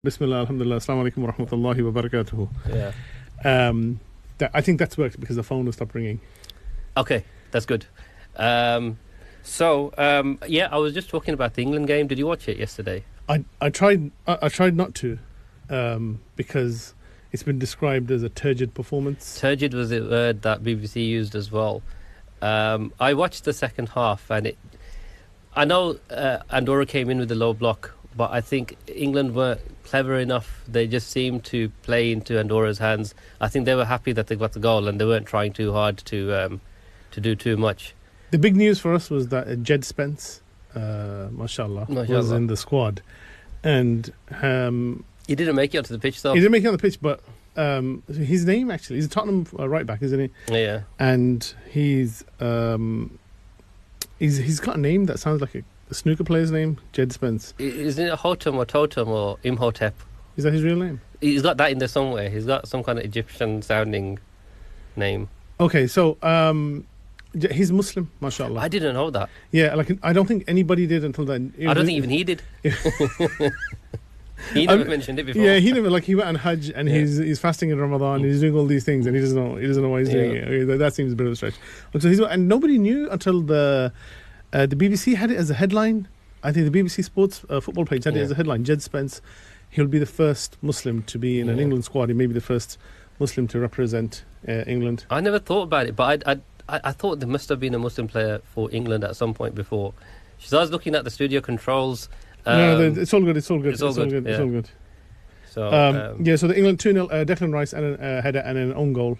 Bismillah, alhamdulillah, assalamu alaikum wa rahmatullahi wa barakatuhu. Yeah. I think that's worked because the phone will stop ringing. Okay, that's good. Yeah, I was just talking about the England game. Did you watch it yesterday? I tried not to because it's been described as a turgid performance. Turgid was the word that BBC used as well. I watched the second half, and I know Andorra came in with a low block, but I think England were clever enough. They just seemed to play into Andorra's hands. I think they were happy that they got the goal, and they weren't trying too hard to do too much. The big news for us was that Jed Spence, mashallah, was in the squad, and he didn't make it onto the pitch though. He didn't make it on the pitch, but his name actually, he's a Tottenham right back, isn't he? Yeah. And he's got a name that sounds like a snooker player's name, Jed Spence. Isn't it Hotem or Totem or Imhotep? Is that his real name? He's got that in there somewhere. He's got some kind of Egyptian sounding name. Okay, so he's Muslim, mashallah. I didn't know that. Yeah, like I don't think anybody did until then. I don't think even he did. He never mentioned it before. Yeah, he never. Like he went on Hajj and he's fasting in Ramadan. He's doing all these things and he doesn't know why he's doing it. Okay, that seems a bit of a stretch. So and nobody knew until the BBC had it as a headline. I think the BBC Sports football page had it as a headline. Jed Spence, he'll be the first Muslim to be in an England squad. He may be the first Muslim to represent England. I never thought about it, but I thought there must have been a Muslim player for England at some point before. So I was looking at the studio controls. No, it's all good. It's all good. It's all good. It's all good. So so the England 2-0, Declan Rice and a header and an own goal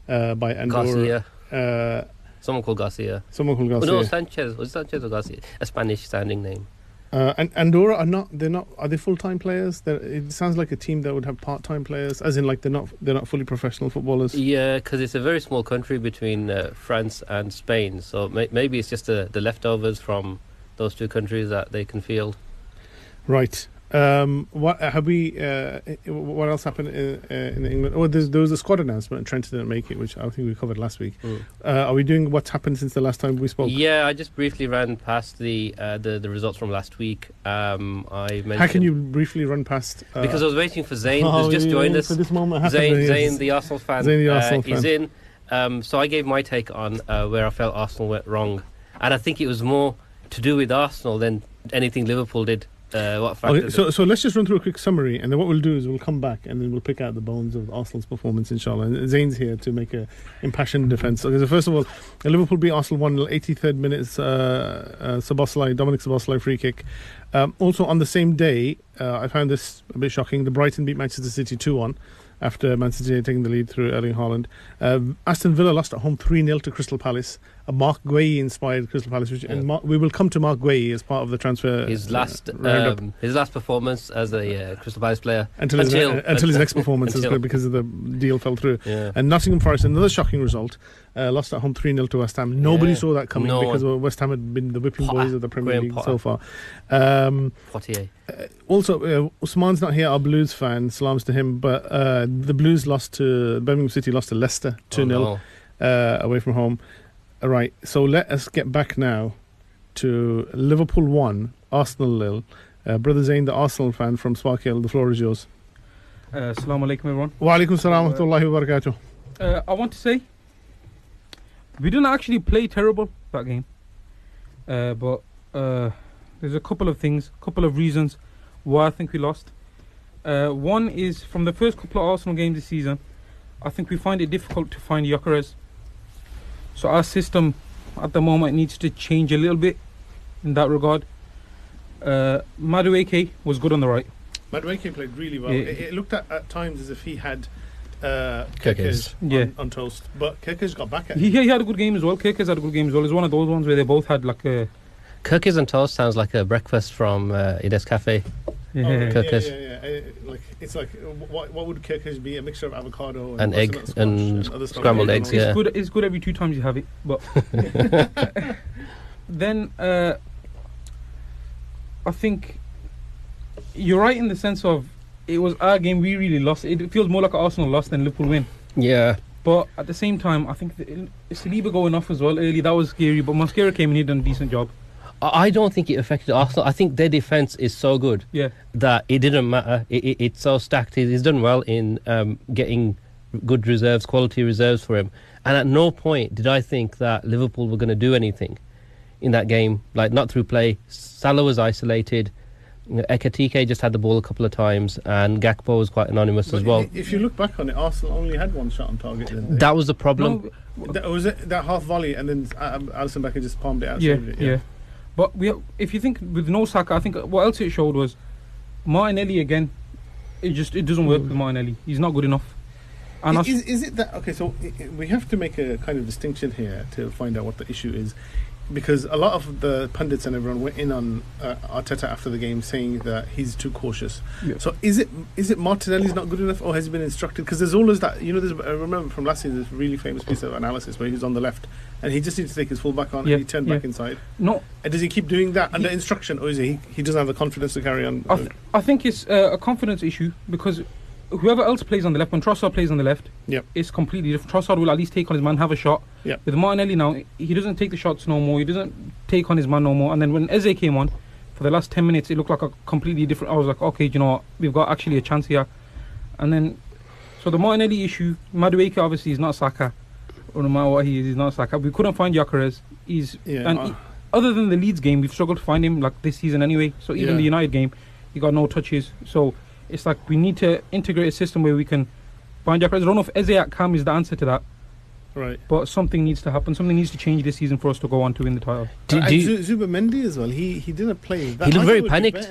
by Andorra. Garcia. Someone called Garcia. Oh, no, Sanchez. Was it Sanchez or Garcia? A Spanish sounding name. And Andorra are they full-time players? It sounds like a team that would have part-time players, as in like they're not fully professional footballers. Yeah, because it's a very small country between France and Spain, so maybe it's just the leftovers from those two countries that they can field. Right. What else happened in England? Oh, there was a squad announcement and Trent didn't make it, which I think we covered last week. Are we doing what's happened since the last time we spoke? Yeah, I just briefly ran past the results from last week. I mentioned, how can you briefly run past? Because I was waiting for Zayn, who's just joined us. For this moment Zayn, the Arsenal fan. Zayn, the Arsenal fan. Is in. So I gave my take on where I felt Arsenal went wrong, and I think it was more to do with Arsenal than anything Liverpool did. So let's just run through a quick summary, and then what we'll do is we'll come back and then we'll pick out the bones of Arsenal's performance, inshallah. And Zayn's here to make a impassioned defence. Okay, so first of all, Liverpool beat Arsenal 1-0, 83rd minutes, Dominic Szoboszlai free kick. Also on the same day, I found this a bit shocking, the Brighton beat Manchester City 2-1 after Manchester City taking the lead through Erling Haaland. Aston Villa lost at home 3-0 to Crystal Palace. A Mark Guehi inspired Crystal Palace, we will come to Mark Guehi as part of the transfer. His last performance as a Crystal Palace player until his next performance because of the deal fell through. Yeah. And Nottingham Forest, another shocking result, lost at home 3-0 to West Ham. Nobody saw that coming because West Ham had been the whipping boys of the Premier League so far. Also, Usman's not here, our Blues fan, salams to him, but the Blues Birmingham City lost to Leicester 2-0 away from home. All right, so let us get back now to Liverpool 1, Arsenal 0. Brother Zayn, the Arsenal fan from Sparkhill, the floor is yours. Assalamu alaikum, everyone. Wa alaikum assalam wa rahmatullahi wa barakatuh. I want to say, we didn't actually play terrible that game. But there's a couple of reasons why I think we lost. One is, from the first couple of Arsenal games this season, I think we find it difficult to find Gyökeres. So our system at the moment needs to change a little bit in that regard. Madueke was good on the right. Madueke played really well. It looked at times as if he had Kerkez on toast, but Kerkez got back at him. He had a good game as well. Kerkez had a good game as well. It's one of those ones where they both had like a... Kerkez and toast sounds like a breakfast from Ines Cafe. Yeah. Like it's like what would Kerkez be? A mixture of avocado and egg and scrambled eggs. Yeah, it's good every 2 times you have it. But then I think you're right in the sense of it was our game. We really lost. It feels more like an Arsenal loss than Liverpool win. Yeah. But at the same time, I think Saliba going off as well early, that was scary. But Mosquera came in and did a decent job. I don't think it affected Arsenal. I think their defence is so good that it didn't matter. It's so stacked. He's done well in getting good reserves, quality reserves for him. And at no point did I think that Liverpool were going to do anything in that game, like not through play. Salah was isolated. Ekatike just had the ball a couple of times, and Gakpo was quite anonymous as well. If you look back on it, Arsenal only had one shot on target, didn't they? That was the problem. Was it that half volley, and then Alisson Becker just palmed it out? Yeah. But if you think with no Saka, I think what else it showed was Martinelli again. It doesn't work with Martinelli. He's not good enough. And is it that okay? So we have to make a kind of distinction here to find out what the issue is, because a lot of the pundits and everyone went in on Arteta after the game saying that he's too cautious. Yeah. So is it Martinelli's not good enough, or has he been instructed? Because there's always that, you know, I remember from last season this really famous piece of analysis where he was on the left and he just needed to take his full back on and he turned back inside. No. And does he keep doing that under instruction, or is he doesn't have the confidence to carry on? I think it's a confidence issue, because whoever else plays on the left, when Trossard plays on the left, it's completely different. Trossard will at least take on his man, have a shot. Yep. With Martinelli now, he doesn't take the shots no more. He doesn't take on his man no more. And then when Eze came on, for the last 10 minutes, it looked like a completely different. I was like, okay, you know what? We've got actually a chance here. And then, so the Martinelli issue, Madueke obviously is not Saka. Or no matter what he is, he's not Saka. We couldn't find Gyökeres. Other than the Leeds game, we've struggled to find him like this season anyway. So even the United game, he got no touches. So it's like we need to integrate a system where we can find Gyökeres. I don't know if Eze at Cam is the answer to that. Right. But something needs to happen. Something needs to change this season for us to go on to win the title. Zubimendi as well. He didn't play. He looked very panicked.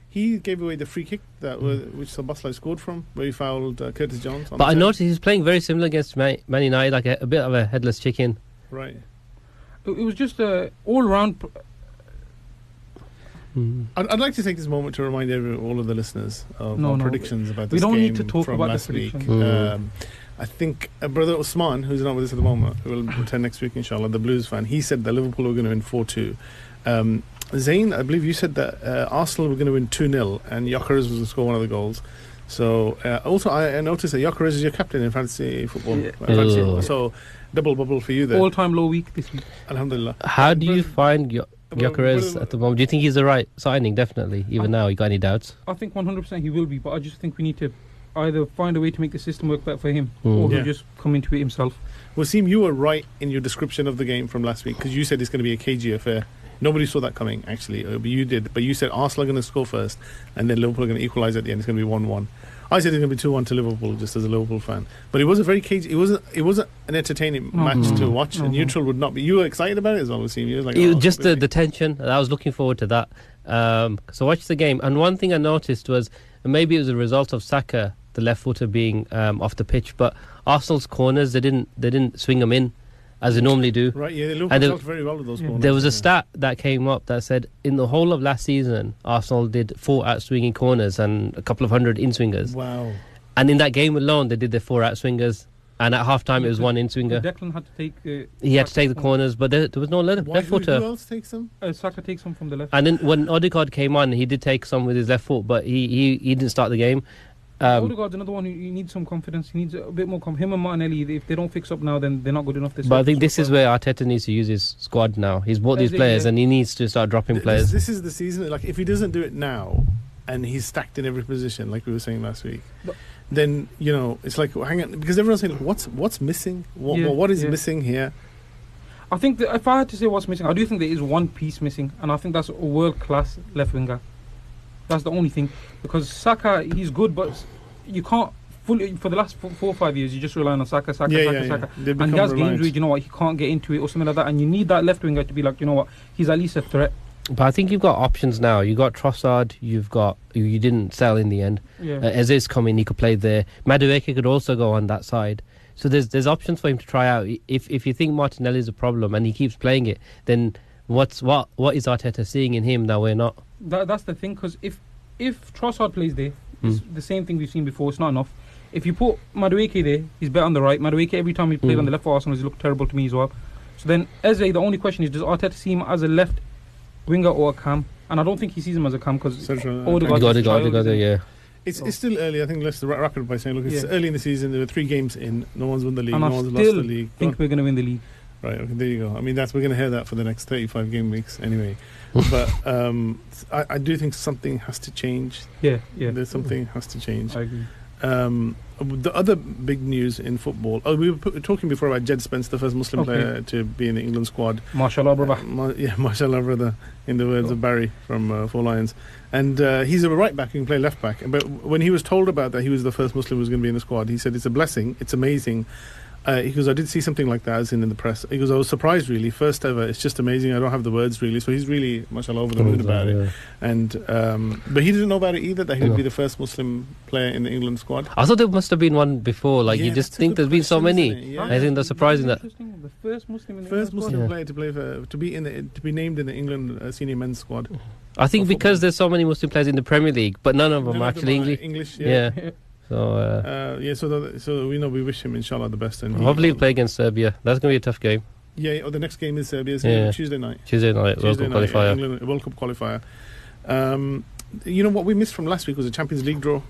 He gave away the free kick which Szoboszlai scored from, where he fouled Curtis Jones. But I noticed he's playing very similar against Man United, like a bit of a headless chicken. Right. It was just all round. I'd like to take this moment to remind all of the listeners of our predictions about this game. We don't need to talk from about last the week. I think brother Usman, who's not with us at the moment, who will return next week, inshallah, the Blues fan, he said that Liverpool were going to win 4-2. Zayn, I believe you said that Arsenal were going to win 2-0 and Gyökeres was going to score one of the goals. So also I noticed that Gyökeres is your captain in fantasy football. So double bubble for you there. All-time low week this week. Alhamdulillah. How do you find Gyökeres at the moment? Do you think he's the right signing? Definitely. Even now, you got any doubts? I think 100% he will be, but I just think we need to either find a way to make the system work better for him, or he'll just come into it himself. Wasim, you were right in your description of the game from last week, because you said it's going to be a cagey affair. Nobody saw that coming, actually. But you did. But you said Arsenal are going to score first, and then Liverpool are going to equalise at the end. It's going to be 1-1. I said it's going to be 2-1 to Liverpool, just as a Liverpool fan. But it was a very cagey. It wasn't an entertaining match to watch. And neutral would not be. You were excited about it as well, Wasim. You were like, just the tension. I was looking forward to that. So I watched the game, and one thing I noticed was, and maybe it was a result of Saka, the left footer, being off the pitch, but Arsenal's corners, they didn't swing them in as they normally do. Right, yeah, they looked very well with those corners. There was a stat that came up that said in the whole of last season, Arsenal did 4 out-swinging corners and a couple of hundred in-swingers. Wow. And in that game alone, they did the 4 out-swingers, and at half-time it was 1 in-swinger. Declan had to take... he had to take the corners, but there was no left footer. Who else takes them? Saka takes them from the left. And then when Odegaard came on, he did take some with his left foot, but he didn't start the game. Odegaard's another one who needs some confidence. He needs a bit more confidence. Him and Martinelli, if they don't fix up now, then they're not good enough. But I think this is where Arteta needs to use his squad now. He's bought these players and he needs to start dropping players. This is the season. Like, if he doesn't do it now, and he's stacked in every position, like we were saying last week, then, you know, it's like, hang on, because everyone's saying, what's missing? What is missing here? I think that if I had to say what's missing, I do think there is one piece missing, and I think that's a world-class left winger. That's the only thing, because Saka, he's good, but you can't fully, for the last 4 or 5 years, you just rely on Saka. And he has games where, you know what, he can't get into it or something like that, and you need that left winger to be like, you know what, he's at least a threat. But I think you've got options now. You got Trossard. You didn't sell in the end. Eze's coming. He could play there. Madueke could also go on that side. So there's options for him to try out. If you think Martinelli is a problem and he keeps playing it, then what is Arteta seeing in him that we're not? That's the thing, because if Trossard plays there, it's the same thing we've seen before. It's not enough. If you put Madueke there, he's better on the right. Madueke, every time he played on the left for Arsenal, he's looked terrible to me as well. So then Eze, the only question is, does Arteta see him as a left winger or a cam? And I don't think he sees him as a cam, because Odegaard, yeah. It's still early. I think let's wrap it up by saying, look, it's early in the season. There were 3 games in. No one's won the league. And no I one's lost the league. Think we're going to win the league. Right, okay, there you go. I mean, we're going to hear that for the next 35 game weeks anyway. But I do think something has to change. Yeah. There's something has to change. I agree. The other big news in football. Oh, we were talking before about Jed Spence, the first Muslim player to be in the England squad. Mashallah, brother. Mashallah, brother, in the words of Barry from Four Lions. And he's a right back who can play left back. But when he was told about that he was the first Muslim who was going to be in the squad, he said it's a blessing, it's amazing. He goes, I did see something like that as in the press. He goes, I was surprised really, first ever. It's just amazing. I don't have the words really. So he's really, mashallah, over the moon about it. And but he didn't know about it either, that he would be the first Muslim player in the England squad. I thought there must have been one before. Like, you just think there's been so many. Yeah. I think that's surprising that. The first Muslim in the First England Muslim squad. player to play to be named in the England senior men's squad. I think because there's so many Muslim players in the Premier League, but none of them are actually English. Yeah. So So we know we wish him inshallah the best, and hopefully he'll play against Serbia. That's going to be a tough game. Yeah. The next game is Serbia. Tuesday night. World Cup qualifier. England, World Cup qualifier. You know what we missed from last week was a Champions League draw,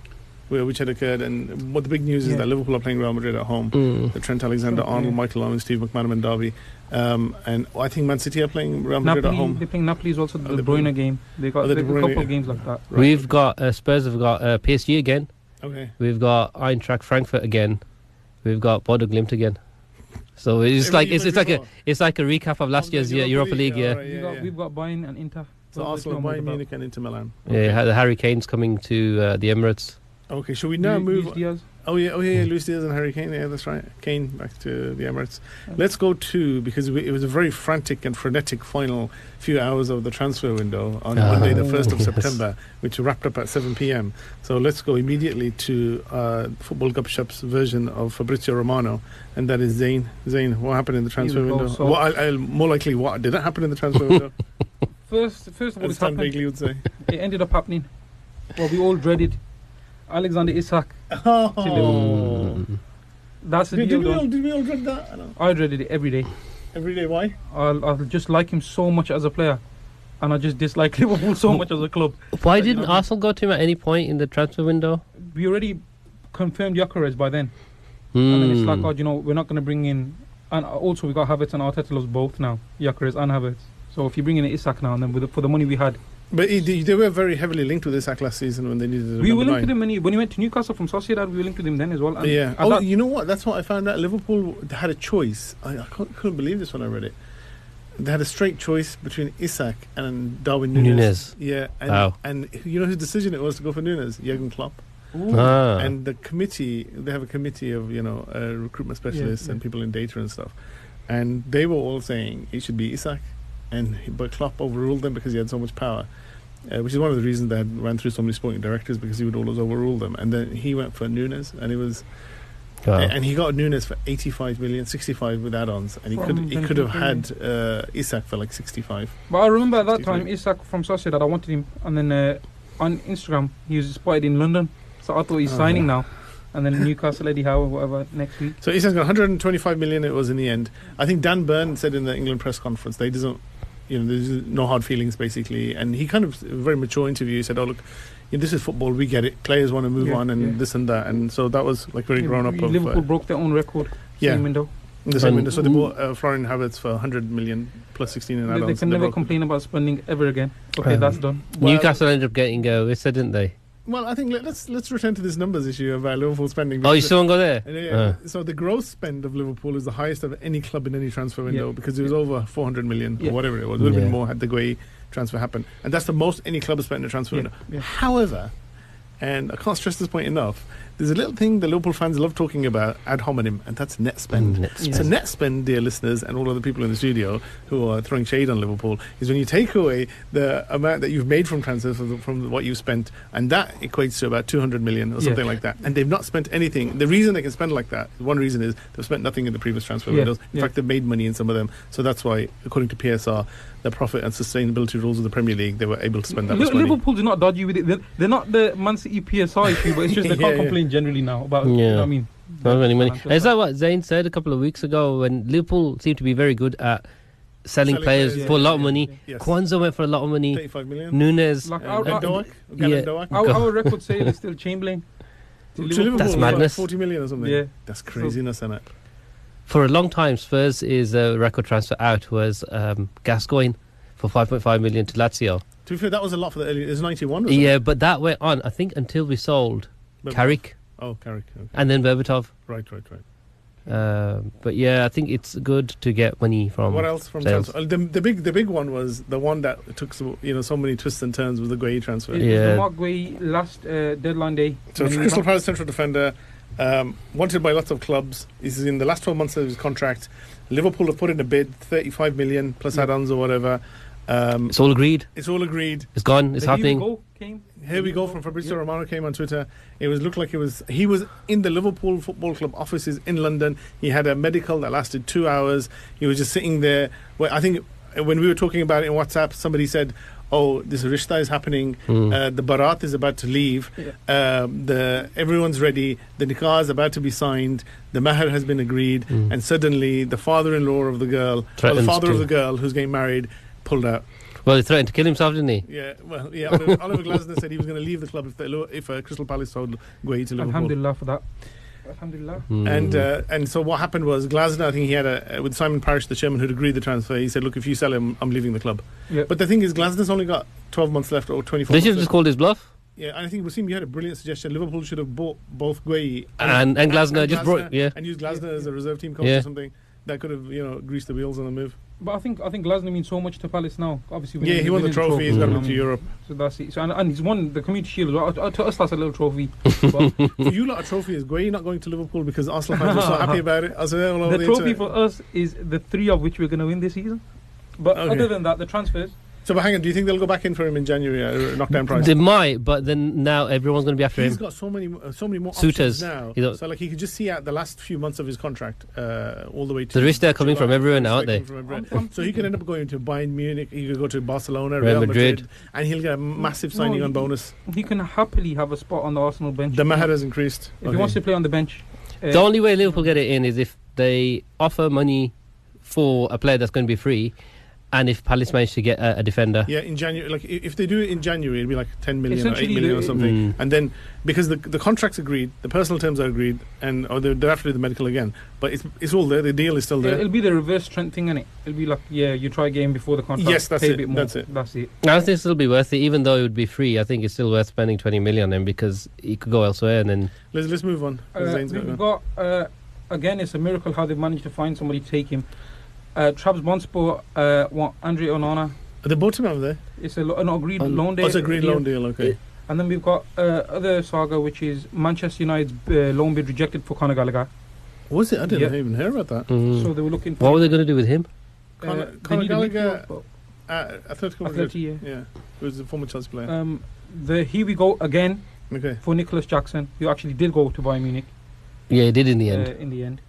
which had occurred, and what the big news is that Liverpool are playing Real Madrid at home. The Trent Alexander-Arnold, Michael Owen, Steve McManaman derby, and I think Man City are playing Real Madrid at home. They're playing Napoli is also the De Bruyne game. They got a couple of games like that. Right. We've got Spurs have got PSG again. Okay. We've got Eintracht Frankfurt again. We've got Bodo Glimt again. So it's like a recap of last year's Europa League. We've got Bayern and Inter. So Arsenal, Bayern Munich, and Inter Milan. Okay. Yeah, the Harry Kane's coming to the Emirates. Okay, shall we now move? Luis Diaz. Oh yeah, Luis Diaz and Harry Kane. Yeah, that's right. Kane back to the Emirates. Let's go to, because it was a very frantic and frenetic final few hours of the transfer window on Monday, the 1st of September, which wrapped up at 7 p.m. So let's go immediately to Football Gupshup's version of Fabrizio Romano, and that is Zain. Zain, what happened in the transfer window? More likely, what didn't happen in the transfer window? First of all, as Stan Bigley would say. It ended up happening. What we all dreaded. Alexander Isak. Oh. That's the deal. Did we all dread that? I dreaded it every day. Every day, why? I just like him so much as a player, and I just dislike Liverpool so much as a club. Why didn't Arsenal go to him at any point in the transfer window? We already confirmed Gyökeres by then. And then it's like, we're not going to bring in... And also we got Havertz and Arteta loves both now, Gyökeres and Havertz. So if you bring in Isak now, and then for the money we had... But they were very heavily linked with Isak last season when they needed a We were linked with him when he went to Newcastle from Sociedad. We were linked with him then as well. And you know what? That's what I found out. Liverpool had a choice. I couldn't believe this when I read it. They had a straight choice between Isak and Darwin Núñez. Yeah, and you know whose decision it was to go for Núñez? Jurgen Klopp. And the committee, they have a committee of recruitment specialists and people in data and stuff, and they were all saying it should be Isak, but Klopp overruled them because he had so much power. Which is one of the reasons they ran through so many sporting directors, because he would always overrule them. And then he went for Núñez, and it was, and he got Núñez for 85 million, 65 with add-ons, and he could have had Isak for like 65. But I remember at that time Isak from Sociedad, I wanted him, and then on Instagram he was spotted in London, so I thought he's signing now. And then Newcastle, Eddie Howe, whatever, next week. So Isak's got 125 million. It was in the end. I think Dan Burn said in the England press conference they doesn't. There's no hard feelings, basically. And he kind of, a very mature interview, he said, oh, look, this is football, we get it. Players want to move on and this and that. And so that was like very grown up. Liverpool broke their own record. Same window. In the same window. So they bought Florian Havertz for 100 million plus 16 in add-ons. They can never complain about spending ever again. Okay, that's done. Newcastle ended up getting Wissa, didn't they? Well, I think let's return to this numbers issue about Liverpool spending. Oh, you still want to go there? Yeah. So the gross spend of Liverpool is the highest of any club in any transfer window because it was over 400 million or whatever it was. It would have been more had the Guehi transfer happened. And that's the most any club has spent in a transfer window. However, and I can't stress this point enough, there's a little thing that Liverpool fans love talking about ad hominem, and that's net spend. So net spend, dear listeners, and all of the people in the studio who are throwing shade on Liverpool, is when you take away the amount that you've made from transfers from what you've spent, and that equates to about 200 million or something like that. And they've not spent anything. The reason they can spend like that, one reason is they've spent nothing in the previous transfer windows. In fact, they've made money in some of them. So that's why, according to PSR, the profit and sustainability rules of the Premier League, they were able to spend that much money. Liverpool do not dodge you with it. They're not the Man City PSR issue, but it's just they can't complain generally now about you know what I mean. Not many money. Is that what Zayn said a couple of weeks ago when Liverpool seemed to be very good at selling players for a lot of money? Kwanzaa went for a lot of money. 35 million. Núñez. Our record sale is still Chamberlain. To Liverpool, that's madness. 40 million or something. Yeah. That's craziness, isn't it? For a long time, Spurs' record transfer out was Gascoigne for 5.5 million to Lazio. To be fair, that was a lot for the early. It was 91, wasn't Yeah, it? but that went on, I think, until we sold Berbatov. Carrick Oh, Carrick. Okay. and then Berbatov. Right. But yeah, I think it's good to get money from. What else from sales. transfer? The big one was the one that took so many twists and turns was the Guehi transfer. It was Yeah. the Mark Guehi last deadline day. So when he was Crystal on. Palace central defender, wanted by lots of clubs. He's in the last 12 months of his contract. Liverpool have put in a bid, 35 million plus add-ons or whatever. It's all agreed. It's all agreed. It's gone. It's The happening. Here we go came. Here we go from Fabrizio Romano came on Twitter. It looked like he was in the Liverpool Football Club offices in London. He had a medical that lasted 2 hours. He was just sitting there. Well, I think when we were talking about it in WhatsApp, somebody said, "Oh, this rishta is happening. The barat is about to leave. Everyone's ready. The nikah is about to be signed. The mahr has been agreed, and suddenly the father-in-law of the girl, or the Threatens father to. of the girl who's getting married, pulled out." Well, he threatened to kill himself, didn't he? Yeah, Oliver Glasner said he was going to leave the club if Crystal Palace sold Guehi to Liverpool. Alhamdulillah for that. Alhamdulillah. And so what happened was Glasner, I think he had with Simon Parish, the chairman who'd agreed the transfer, he said, "Look, if you sell him, I'm leaving the club." Yeah. But the thing is, Glasner's only got 12 months left or 24 They months should have just left. called his bluff. Yeah, and I think, Wasim, you had a brilliant suggestion. Liverpool should have bought both Guehi And Glasner just brought- yeah. and used Glasner as a reserve team coach Yeah. or something. That could have, greased the wheels on the move. But I think Glasner means so much to Palace now. Obviously, Yeah, he won the winning trophy. He's got to Mm. move to Europe. So that's it. So and he's won the Community Shield as well. To us, that's a little trophy. But For you lot, a trophy is Guehi not going to Liverpool because Arsenal fans were so happy about it. I was all over the trophy internet. for us is the 3 of which we're going to win this season. But Okay. other than that, the transfers. So, but hang on, do you think they'll go back in for him in January at knockdown price? They might, but then now everyone's going to be after He's him. got so many more Suitors. options now. You know- So, like, he could just see out the last few months of his contract all the way to... The rich they're coming July. from everywhere now, aren't They're they? coming from everywhere. So he could end up going to Bayern Munich, he could go to Barcelona, Real Real Madrid, Madrid. and he'll get a massive signing No, on bonus. He can happily have a spot on the Arsenal bench. The Maher has increased. If he wants to play on the bench. The only way Liverpool get it in is if they offer money for a player that's going to be free, and if Palace manage to get a defender. Yeah, in January, like if they do it in January, it'll be like 10 million or 8 Essentially, million or the- something. Mm. And then, because the contract's agreed, the personal terms are agreed, and they'll have to do the medical again. But it's all there, the deal is still there. It'll be the reverse trend thing, innit? It'll be like, yeah, you try a game before the contract. Yes, that's pay it, A bit more. that's it. That's it. I think it'll still be worth it, even though it would be free. I think it's still worth spending 20 million on him because he could go elsewhere and then. Let's move on. Zane's We've got got, again, it's a miracle how they've managed to find somebody to take him. Trabzonspor want Andre Onana. they bought him over there. It's an agreed On- loan deal. Oh, it's a green loan deal, okay. And then we've got other saga, which is Manchester United's loan bid rejected for Conor Gallagher. Was it? I didn't Yeah. even hear about that. Mm. So they were looking for. What were they going to do with him? Conor they need a Gallagher, midfield, Atletico but Madrid. Atleti, Yeah, he was a former Chelsea player. the here we go again Okay. for Nicholas Jackson, who actually did go to Bayern Munich Yeah, he did in the end. in the end.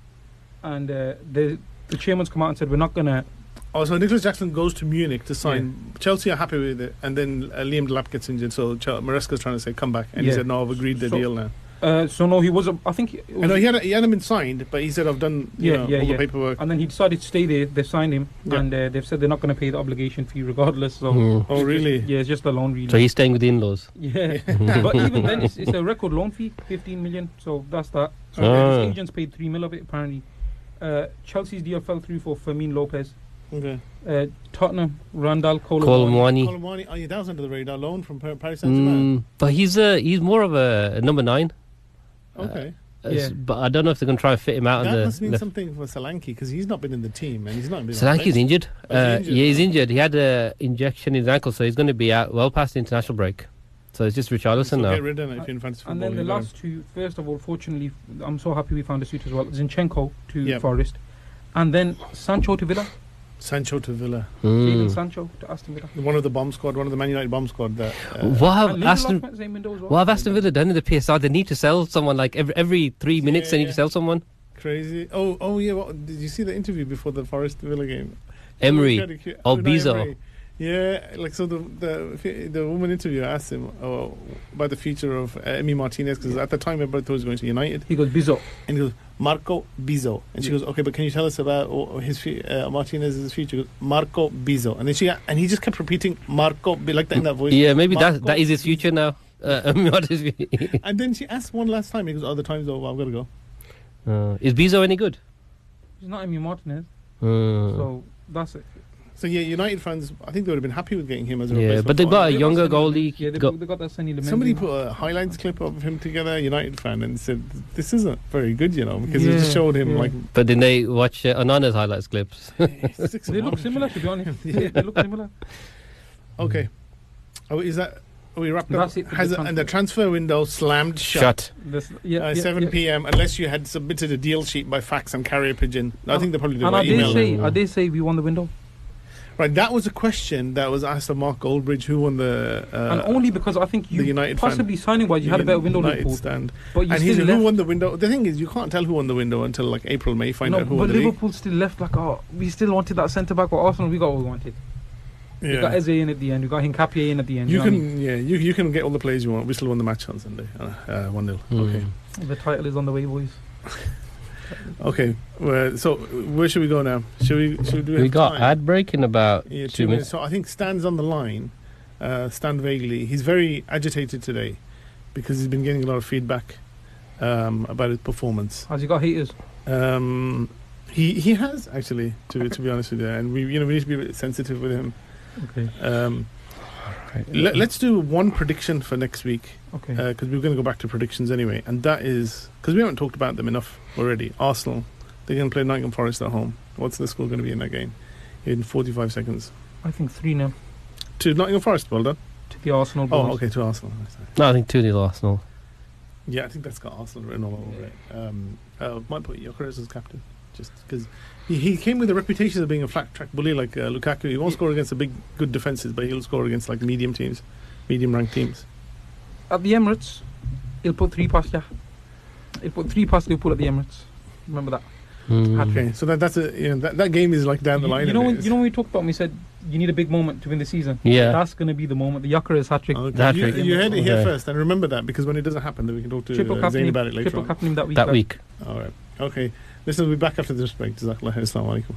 And the chairman's come out and said we're not gonna. Oh, so Nicholas Jackson goes to Munich to sign. Chelsea are happy with it, and then Liam Delap gets injured, so Maresca's trying to say come back, and he Yeah. said no, I've agreed the So- deal now. So no, he was. I think. It I was, know he hadn't been signed, but he said I've done all the paperwork. And then he decided to stay there. They signed him, Yeah. and they've said they're not going to pay the obligation fee regardless. So Mm. Oh, really? yeah, it's just a loan, really. So he's staying with the in-laws. Yeah, but even then, it's a record loan fee, 15 million. So that's that. So Ah. his agents paid 3 mil of it apparently. Chelsea's deal fell through for Fermin Lopez. Okay. Tottenham, Randall Colomwani. Colomwani, oh yeah, that was under the radar loan from Paris Saint-Germain. But he's more of a number 9. Okay. Yeah. But I don't know if they're going to try and fit him out. That in must the mean left. something for Solanke because he's not been in the team and he's not been. Solanke's injured. Oh, is he injured? Yeah, he's injured. He had an injection in his ankle, so he's going to be out well past the international break. So it's just Richarlison So now. get rid of it if you're in fantasy football. And then the you got last two, first of all, fortunately, I'm so happy we found a suit as well. Zinchenko to Yeah. Forest. And then Sancho to Villa. him. Sancho to Villa, Jadon Mm. Sancho to Aston Villa. one of the bomb squad, one of the Man United bomb squad. That What have And Lindelof Aston? went same window as well. What have Aston Villa done in the PSR? They need to sell someone like every 3 minutes. They need Yeah. to sell someone. crazy. Oh yeah. What, did you see the interview before the Forest Villa game? Emery. Oh, or Bezo. Emery. Yeah, like so the woman interviewer asked him about the future of Emi Martinez because at the time everybody thought he was going to United, He goes, Bizzo. and he goes Marco Bizzo, and she goes, okay, but can you tell us about Martinez's future? He goes, Marco Bizzo, and then he just kept repeating Marco, like that in that voice. Yeah, maybe Marco that is his future now. What is And then she asked one last time. He goes, "Oh, the time's over. I've got to go." Is Bezo any good? He's not Emi Martinez. Mm. So that's it. So yeah, United fans, I think they would have been happy with getting him as a Yeah, replacement. but they've for- got a They got younger Sonny goalie. Yeah, they got that Sonny Lamine. Somebody put a highlights clip of him together, United fan, and said this isn't very good, because it just Yeah, showed him yeah. like But then they watch Onana's highlights clips. 6 They look months. similar, to be honest. They look similar. Okay, is that? Are we wrapped up? That's it for the And the transfer window slammed shut. Shut. 7 p.m. Unless you had submitted a deal sheet by fax and carrier pigeon. I think they probably did And by I did email. say we won the window, Right, that was a question that was asked of Mark Goldbridge, who won the. and only because I think the you United fan. possibly signing wise you had a better window than United Liverpool, stand. but you And he still said, who left. won the window? The thing is, you can't tell who won the window until like April, May. Find No, out who but won the league. Liverpool still left like, oh, we still wanted that centre back. But Arsenal, we got what we wanted. We got Yeah. Eze in at the end. We got Hincapié in at the end. You know what I mean? can, you can get all the players you want. We still won the match on Sunday, 1-0. Okay. The title is on the way, boys. Okay, so where should we go now? Should we do it? We got ad break in about 2 2 minutes. minutes. So I think Stan's on the line. Stan Vaguely. He's very agitated today because he's been getting a lot of feedback about his performance. Has he got haters? He has actually, to be honest with you, and we need to be a bit sensitive with him. Okay. Let's do one prediction for next week. Okay. Because we're going to go back to predictions anyway, and that is because we haven't talked about them enough already. Arsenal, they're going to play Nottingham Forest at home. What's the score going to be in that game? In 45 seconds. I think 3-0 To Nottingham Forest, well done. to the Arsenal boys. Oh, okay, to Arsenal. Sorry. No, I think 2-0 Arsenal. Yeah, I think that's got Arsenal written all over it. Might put Gyökeres as captain, just because he came with a reputation of being a flat track bully like Lukaku. He won't score against the big, good defences, but he'll score against like medium ranked teams. At the Emirates, he'll put 3 past He'll put 3 past Liverpool at the Emirates. Remember that. Okay, so that's that game is like down the line. You know when we talked about when we said you need a big moment to win the season. Yeah. That's going to be the moment. The Gyökeres hat-trick. Okay. You heard it here Okay. first, and remember that because when it doesn't happen, then we can talk to Triple Zayn captain about it later triple on. captain him that week. That week. All right. Okay. Listen, we'll be back after this break. Jazakallah khair. Assalamu alaikum.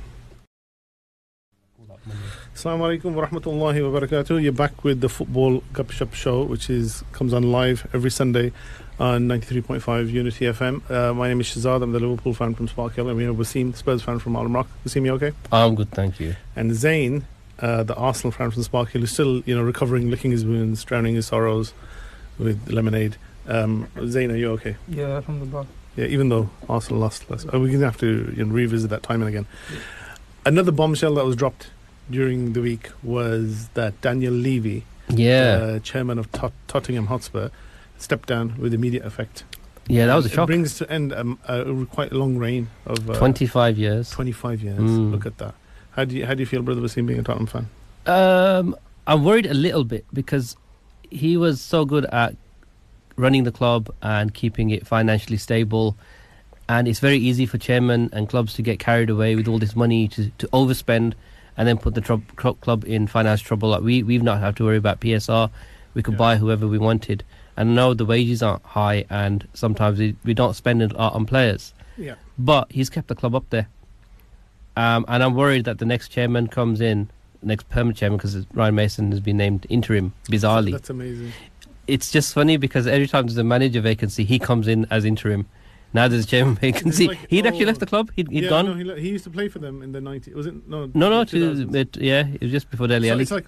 Assalamu alaikum wa rahmatullahi wa barakatuh. You're back with the Football Gupshup show, which comes on live every Sunday on 93.5 Unity FM. My name is Shazad. I'm the Liverpool fan from Spark Hill, and we have Wasim, Spurs fan from Al Amrak. Wasim, you okay? I'm good, thank you. And Zayn, the Arsenal fan from Spark Hill, is still recovering, licking his wounds, drowning his sorrows with lemonade. Zayn, are you okay? Yeah, alhamdulillah. Yeah, even though Arsenal lost last, we're going to have to revisit that time and again. Another bombshell that was dropped during the week was that Daniel Levy, chairman of Tottenham Hotspur, stepped down with immediate effect. Yeah, that was a shock. It brings to end a quite long reign of 25 years. 25 years. Look at that. How do you feel, brother Wasim, being a Tottenham fan? I'm worried a little bit because he was so good at running the club and keeping it financially stable, and it's very easy for chairmen and clubs to get carried away with all this money to overspend and then put the club in financial trouble. Like we've not had to worry about PSR. We could buy whoever we wanted, and I know the wages aren't high, and sometimes we don't spend a lot on players. Yeah, but he's kept the club up there, and I'm worried that the next chairman comes in, next permanent chairman, because Ryan Mason has been named interim, bizarrely. That's amazing. It's just funny because every time there's a manager vacancy, he comes in as interim. Now there's a chairman vacancy. Like, He'd actually left the club. He'd gone. No, he used to play for them in the 90s. Was it? No, No, the 2000s. it was just before Dele So Alli. it's like,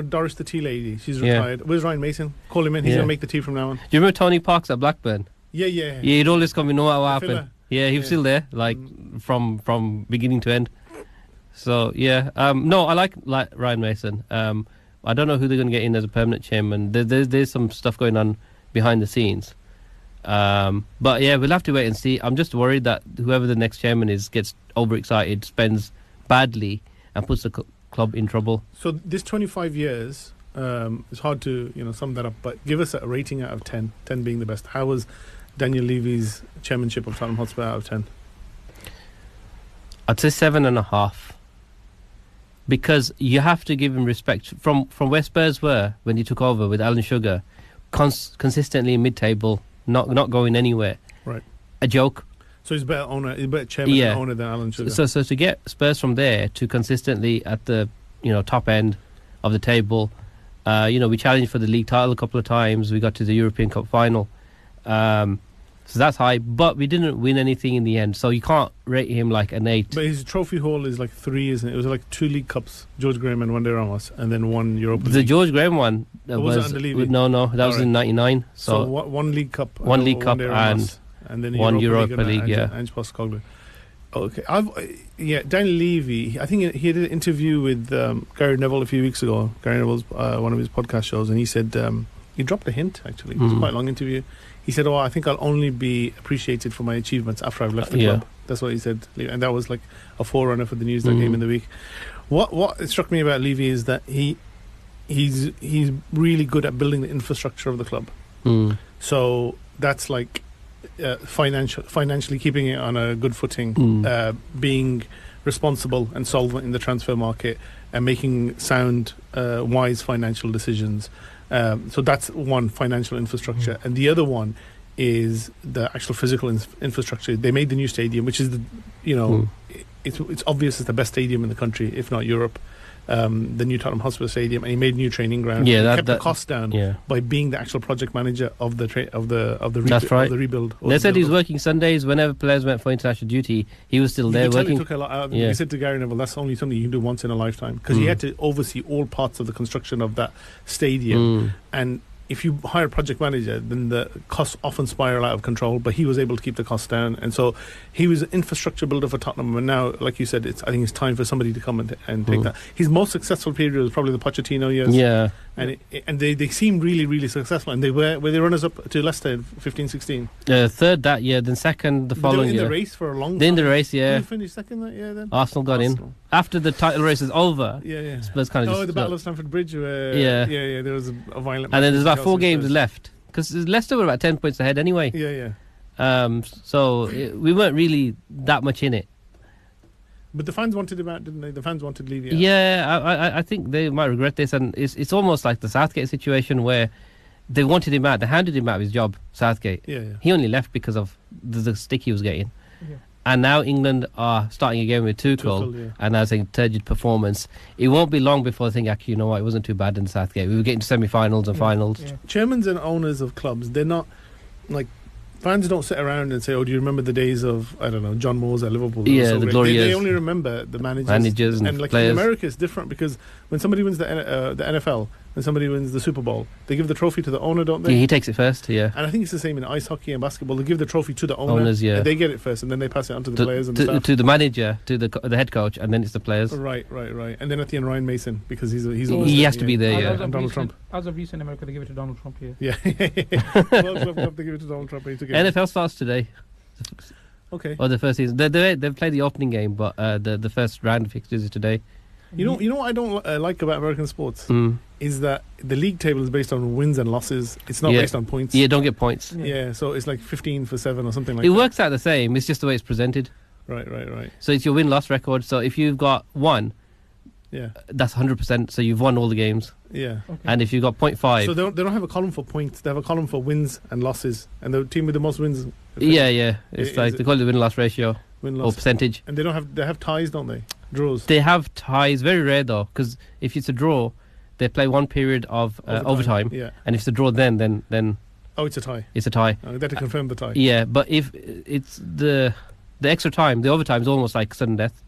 Doris the tea lady. She's retired. Where's Ryan Mason? Call him in. He's Yeah. going to make the tea from now on. Do you remember Tony Parks at Blackburn? Yeah. Yeah, he'd always come in, know what happened. filler. Yeah, he was Yeah. still there, like from beginning to end. So yeah, no, I like Ryan Mason. I don't know who they're going to get in as a permanent chairman. There's some stuff going on behind the scenes. But yeah, we'll have to wait and see. I'm just worried that whoever the next chairman is gets overexcited, spends badly, and puts the club in trouble. So this 25 years, it's hard to sum that up, but give us a rating out of 10, 10 being the best. How was Daniel Levy's chairmanship of Tottenham Hotspur out of 10? I'd say 7.5. Because you have to give him respect. From where Spurs were when he took over with Alan Sugar, consistently mid-table, not going anywhere. Right. A joke. So he's better chairman and owner than Alan Sugar. So to get Spurs from there to consistently at the top end of the table, we challenged for the league title a couple of times. We got to the European Cup final, and So that's high, but we didn't win anything in the end, so you can't rate him like an 8. But his trophy haul is like 3, isn't it? It was like 2 League Cups, George Graham and one day Ramos, and then 1 Europa The League. George Graham one was it under Levy? no, that was Alright. in '99. So 1 League Cup, One League Cup day Ramos, and then one Europa and League, yeah. Ange Postecoglou. Okay, Daniel Levy. I think he did an interview with Gary Neville a few weeks ago. Gary Neville's one of his podcast shows, and he said he dropped a hint. Actually, it was quite a long interview. He said, "Oh, I think I'll only be appreciated for my achievements after I've left the club." That's what he said, and that was like a forerunner for the news that came in the week. What struck me about Levy is that he's really good at building the infrastructure of the club. So that's like financially keeping it on a good footing, being responsible and solvent in the transfer market, and making sound, wise financial decisions. So that's one, financial infrastructure, and the other one is the actual physical infrastructure. They made the new stadium, which is it's obvious it's the best stadium in the country, if not Europe. The new Tottenham Hotspur Stadium, and he made new training ground. Yeah, he kept the cost down by being the actual project manager of the rebuild. They said he was working Sundays whenever players went for international duty. He was still there working. He took a lot out of it. He said to Gary Neville, "That's only something you can do once in a lifetime," because he had to oversee all parts of the construction of that stadium. And if you hire a project manager, then the costs often spiral out of control, but he was able to keep the costs down. And so he was an infrastructure builder for Tottenham, and now, like you said, I think it's time for somebody to come and take that. His most successful period was probably the Pochettino years. Yeah. And they seemed really, really successful, and they were the runners-up to Leicester in 15-16. Third that year, then second the following year. They were in the race for a long time. They're in the race, Who finished second that year then? Arsenal got in. After the title race is over, Spurs kind of the Battle of Stamford Bridge. Where, there was a violent. And then there's about 4 games left, because Leicester were about 10 points ahead anyway. So we weren't really that much in it. But the fans wanted him out, didn't they? The fans wanted Levy out. Yeah, I think they might regret this, and it's almost like the Southgate situation where they wanted him out. They handed him out of his job, Southgate. He only left because of the stick he was getting. And now England are starting again with Tuchel, and as a turgid performance. It won't be long before they think, actually, you know what, it wasn't too bad in Southgate. We were getting to semi-finals and finals. Chairmans and owners of clubs, they're not like... Fans don't sit around and say, "Oh, do you remember the days of, I don't know, John Moores at Liverpool?" The glory years. They only remember the managers and like players. In America, it's different, because when somebody wins the NFL, when somebody wins the Super Bowl, they give the trophy to the owner, don't they? Yeah, he takes it first. And I think it's the same in ice hockey and basketball. They give the trophy to the owners. And they get it first, and then they pass it on to the players and the staff. To the manager, to the head coach, and then it's the players. Right. And then at the end, Ryan Mason, because he has to be there. And Donald Trump. As of recent America, they give it to Donald Trump here. Yeah. Well, they give it to Donald Trump. NFL starts today. Okay. Or the first season. They've played the opening game, but the first round of fixtures is today. You know what I don't like about American sports is that the league table is based on wins and losses. It's not based on points. Yeah, don't get points. Yeah, so it's like 15 for 7 or something like that. It works out the same. It's just the way it's presented. Right. So it's your win-loss record. So if you've got 1, that's 100%. So you've won all the games. Yeah. Okay. And if you've got 0.5... So they don't have a column for points. They have a column for wins and losses. And the team with the most wins... Yeah. It's like they call it the win-loss ratio. Win-loss. Or percentage. And they have ties, don't they? Draws. They have ties. Very rare, though, because if it's a draw, they play one period of overtime. Yeah. And if it's a draw then... Oh, it's a tie. It's a tie. They have to confirm the tie. Yeah, but if it's the extra time, the overtime is almost like sudden death.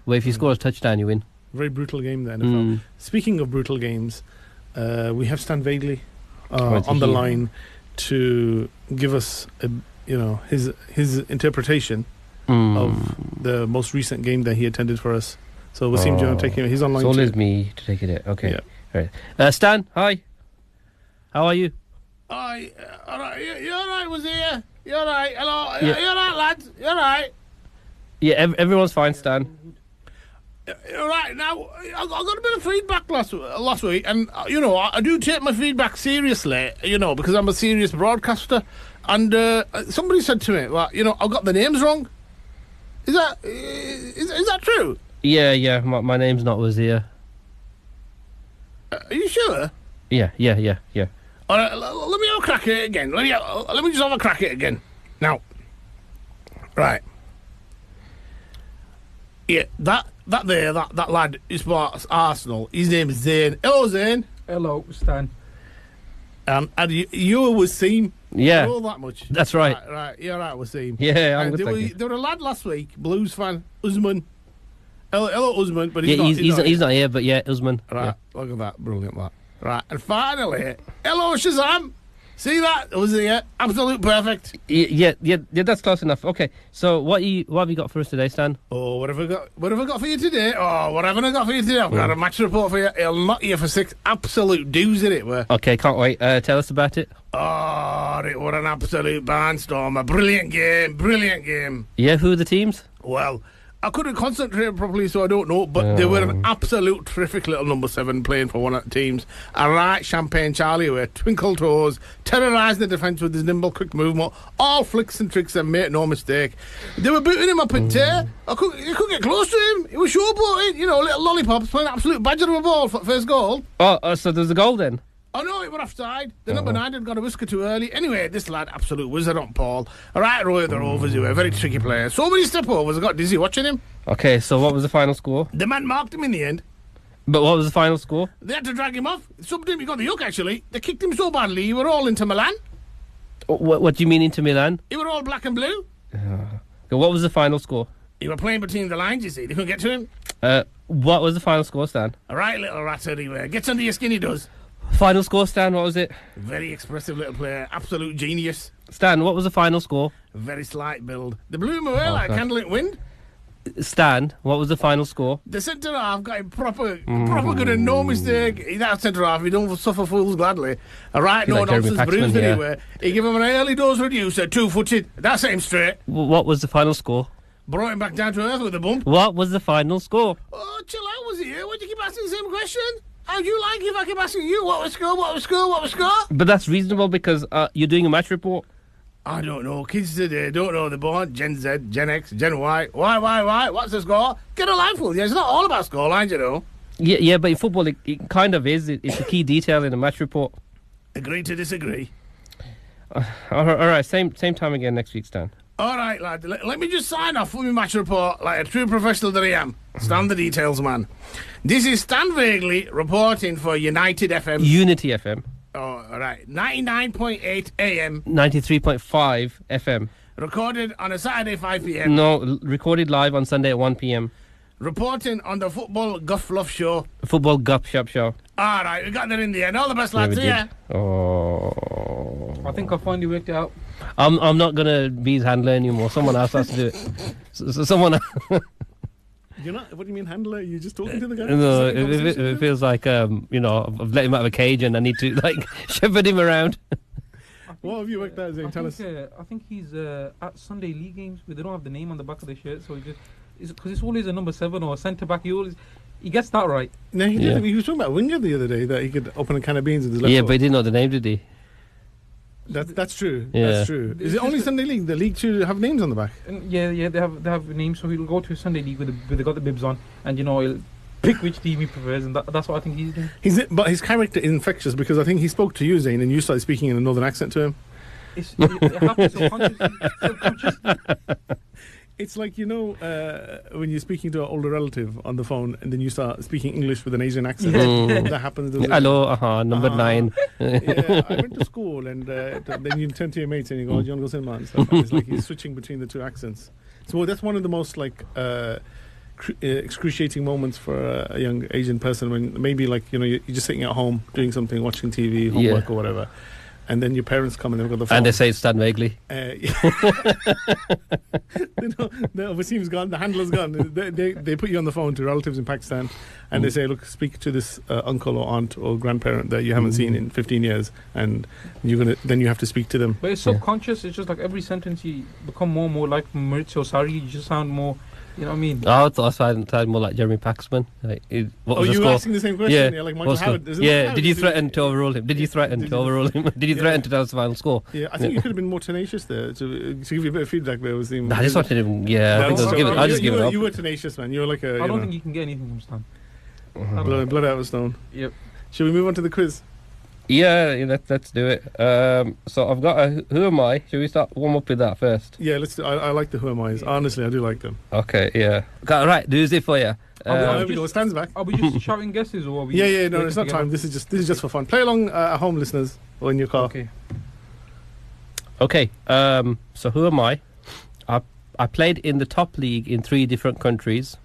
Where if you score a touchdown, you win. Very brutal game, the NFL. Speaking of brutal games, we have Stan Vagley on the line to give us his interpretation of the most recent game that he attended for us. So Wasim, do you want to take him? He's online. It's always me to take it. Okay. Yeah. Right. Stan, hi. How are you? Hi. All right. You're all right, Wazir? You're all right. Hello. Yeah. You're all right, lads? You're all right? Yeah, everyone's fine, Stan. All right. Now, I got a bit of feedback last week, and, I do take my feedback seriously, because I'm a serious broadcaster. And somebody said to me, well, I've got the names wrong. Is that true? Yeah. My name's not Wazir. Are you sure? Yeah. All right, let me have a crack at it again. Let me just have a crack at it again. Now, right. Yeah, that lad is for Arsenal. His name is Zane. Hello, Zane. Hello, Stan. And you were Wasim Yeah. All that much. That's right. Right. You're right, Wasim. Yeah, I'm And good. there, Thank you. there were a lad last week, Blues fan, Usman. Hello, Usman, but Yeah, he's not. not here, but yeah, Usman. Right, look at that, brilliant that. Right, and finally, hello Shazam. See that? Was it absolute perfect? Yeah, that's close enough. Okay, so what have you got for us today, Stan? Oh, what have I got? What have I got for you today? Oh, what haven't I got for you today? I've got a match report for you. It'll knock you for 6. Absolute doozy it were. Okay, can't wait. Tell us about it. Oh, it were an absolute barnstorm. A brilliant game. Yeah, who are the teams? Well, I couldn't concentrate properly, so I don't know. But they were an absolute terrific little number 7 playing for one of the teams. A right champagne Charlie with twinkle toes, terrorising the defence with his nimble, quick movement. All flicks and tricks and make no mistake. They were booting him up in tear. You couldn't get close to him. He was showboating, little lollipops, playing absolute badger of a ball for first goal. Oh, so there's a goal then? Oh no, it were offside. The number 9 had got a whisker too early. Anyway, this lad, absolute wizard on Paul. A right row of the Rovers, who were a very tricky player. So many step overs, I got dizzy watching him. Okay, so what was the final score? The man marked him in the end. But what was the final score? They had to drag him off. Sometimes he got the hook, actually. They kicked him so badly, he were all into Milan. What do you mean into Milan? He were all black and blue. Okay, what was the final score? He were playing between the lines, you see. They couldn't get to him. What was the final score, Stan? A right little rat anyway. Gets under your skin, he does. Final score, Stan, what was it? Very expressive little player. Absolute genius. Stan, what was the final score? Very slight build. They blew him away like a candle in wind. Stan, what was the final score? The centre half got him proper good and no mistake. He's that centre half, he don't suffer fools gladly. A right no Like Jeremy nonsense Paxman, bruise yeah. anyway. He gave him an early dose reducer, 2-footed. That's him straight. What was the final score? Brought him back down to earth with a bump. What was the final score? Oh, chill out, was it you? Why'd you keep asking the same question? How'd you like if I keep asking you what was score? But that's reasonable because you're doing a match report. I don't know. Kids today don't know. They're born Gen Z, Gen X, Gen Y. Why? What's the score? Get a life with you. It's not all about score lines, you know. Yeah, but in football it kind of is. It's a key detail in a match report. Agree to disagree. All right, same time again next week, Stan. All right, lad. Let me just sign off with my match report like a true professional that I am. Stand the details, man. This is Stan Vaguely reporting for United FM. Unity FM. Oh, all right. 99.8 AM. 93.5 FM. Recorded on a Saturday 5 p.m. No, recorded live on Sunday at 1 p.m. Reporting on the Football Guff Fluff Show. Football Gupshup show. All right, we got there in the end. All the best, Yeah, lads. we See ya. did. Oh. I think I finally worked it out. I'm not gonna be his handler anymore. Someone else has to do it. So someone. You're not. What do you mean, handler? You're just talking to the guy. No, it feels like I've let him out of a cage and I need to like shepherd him around. What have you worked out, Zane? Tell us. I think he's at Sunday league games where they don't have the name on the back of the shirt, so because it's always a number 7 or a centre back. He gets that right. No, he did. He was talking about Winger the other day that he could open a can of beans with his left Yeah, foot. but he didn't know the name, did he? That's true. Yeah. That's true. Is it only Sunday League? The League 2 have names on the back. And yeah, they have names, so he'll go to Sunday league where they got the bibs on, and he'll pick which team he prefers, and that's what I think he's doing. But his character is infectious because I think he spoke to you, Zane, and you started speaking in a northern accent to him. It happens subconsciously. It's like, when you're speaking to an older relative on the phone and then you start speaking English with an Asian accent. That happens. doesn't it? Hello, number 9. Yeah, I went to school and then you turn to your mates and you go, do you want to go cinema and stuff. And it's like he's switching between the two accents. So that's one of the most excruciating moments for a young Asian person when maybe you're just sitting at home doing something, watching TV, homework or whatever. And then your parents come and they've got the phone. And they say it's Stan Vaguely. Wasim's gone, the handler's gone. They put you on the phone to relatives in Pakistan and they say, look, speak to this uncle or aunt or grandparent that you haven't seen in 15 years and then you have to speak to them. But it's subconscious. It's just like every sentence you become more and more like Maurizio Sarri. You just sound more, you know what I mean? Oh, I thought I sounded more like Jeremy Paxman. What was the you score? were asking the same question? Yeah, like Michael Howard. Did you threaten to overrule him? Did you threaten to overrule him? Did you threaten to tell us the final score? Yeah, I think you could have been more tenacious there to give you a bit of feedback there. I just wanted him. Yeah, I think I'll just give it up. You were tenacious, man. You were like a. I don't think you can get anything from Stan. Blood out of a stone. Yep. Shall we move on to the quiz? Yeah, let's do it. So I've got a Who Am I? Should we start warm up with that first? Yeah, let's do. I like the Who Am I's. Honestly, I do like them. Okay, yeah. Right, do it for you. There we go. Stands back. Are we just shouting guesses or are we? Yeah. No, it's not time. This is just for fun. Play along at home, listeners, or in your car. Okay. Okay. So who am I? I played in the top league in 3 different countries.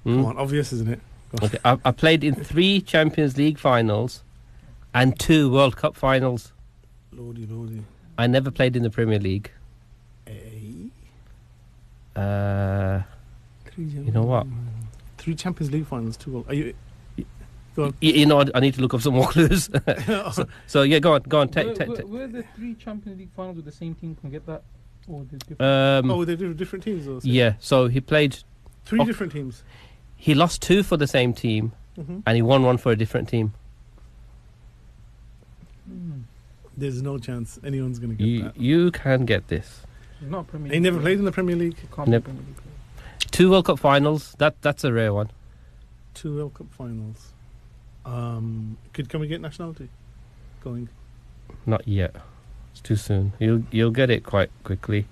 Come on, obvious, isn't it? Go on. Okay. I played in 3 Champions League finals and 2 World Cup finals. Lordy. I never played in the Premier League. Eh? You know what? 3 Champions League finals, 2 World. Are you? Go on. You know, I need to look up some more clues. so yeah, go on. Were the 3 Champions League finals with the same team? Can we get that? Or the different? They're different teams. Or Yeah. So he played. 3 different teams. He lost 2 for the same team, and he won 1 for a different team. There's no chance anyone's going to get that. You can get this. He's not a Premier League. He never played in the Premier League. Can't be Nope. Premier League player. 2 World Cup finals. That's a rare one. 2 World Cup finals. Can we get nationality going? Not yet. It's too soon. You'll get it quite quickly.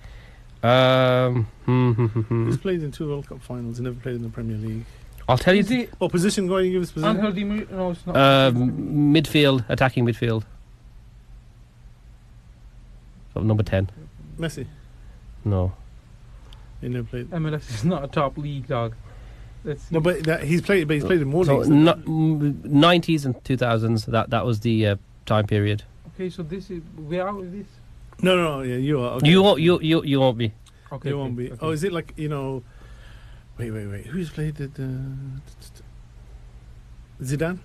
He's played in 2 World Cup finals. He never played in the Premier League. I'll tell you. Is it What position? Go on, you give us position. Angel Di Maria? No, it's not. Midfield, attacking midfield. So number 10. Messi. No. He never played. MLS is not a top league, dog. Let's see. No, but he's played in more So leagues. than that. 90s and 2000s. That was the time period. Okay, so this is we're out of this. No, yeah, you are. Okay. You won't be. Okay, You won't be. okay. Oh, is it like, Wait. Who's played it? Zidane?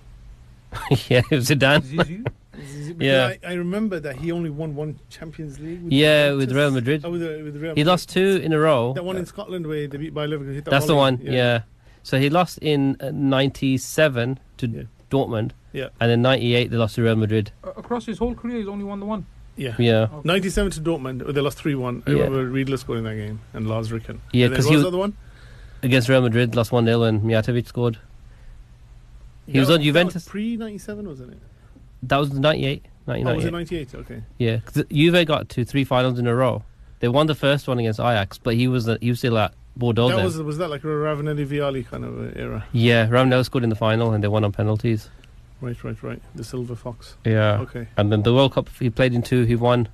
Yeah, it was Zidane. Zizou? Yeah. I remember that he only won 1 Champions League. Yeah, with Real Madrid. Oh, with Real He lost 2 in a row. That one in Scotland where they beat by Liverpool. Hit that That's the volley. one. Yeah. So he lost in 97 to Yeah. Dortmund. Yeah. And in 98 they lost to Real Madrid. Across his whole career, he's only won the one. Yeah. Yeah. Okay. 97 to Dortmund. They lost 3-1. I Yeah. remember Riedler scored in that game and Lars Ricken. Yeah, And then 'cause what he was was- the other one? Against Real Madrid, lost 1-0 and Mijatovic scored. He was on Juventus. Pre 97, wasn't it? That was 98. Oh, was 98. it 98? Okay. Yeah, 'cause Juve got to 3 finals in a row. They won the first one against Ajax, but he was still at Bordeaux That then. was that like a Ravanelli Vialli kind of era? Yeah, Ramnell scored in the final and they won on penalties. Right. The Silver Fox. Yeah. Okay. And then the World Cup, he played in 2, he won,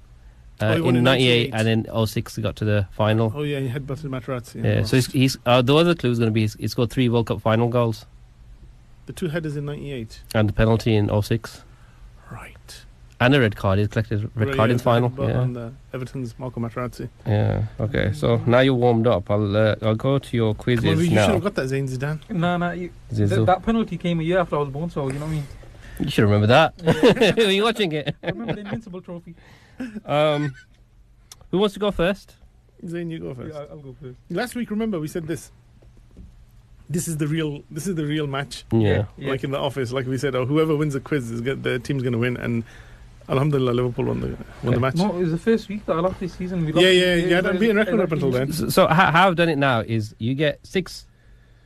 He won in in 98 98. and in 06 he got to the final. Oh yeah, he headbutted Materazzi. Yeah, so he's the other clue is going to be he's scored 3 World Cup final goals the 2 headers in 98. and the penalty in 06 Right. and a red card. He's collected a red card in the final. Yeah. On Everton's Marco Materazzi. Yeah. Okay. So now you're warmed up. I'll go to your quizzes Come on, you should now. have got that Zayn Zidane. No, Zizou. that penalty came a year after I was born, so you know what I mean. You should remember that. Were you watching it? I remember the Invincible trophy. Who wants to go first? Zayn, you go first. Yeah, I'll go first. Last week, remember we said this. This is the real match. Yeah. Like in the office, like we said, whoever wins the quiz the team's going to win, and Alhamdulillah, Liverpool won the match. No, it was the first week that I lost this season. We Yeah, I'd beaten record up until then. So how I've done it now is you get 6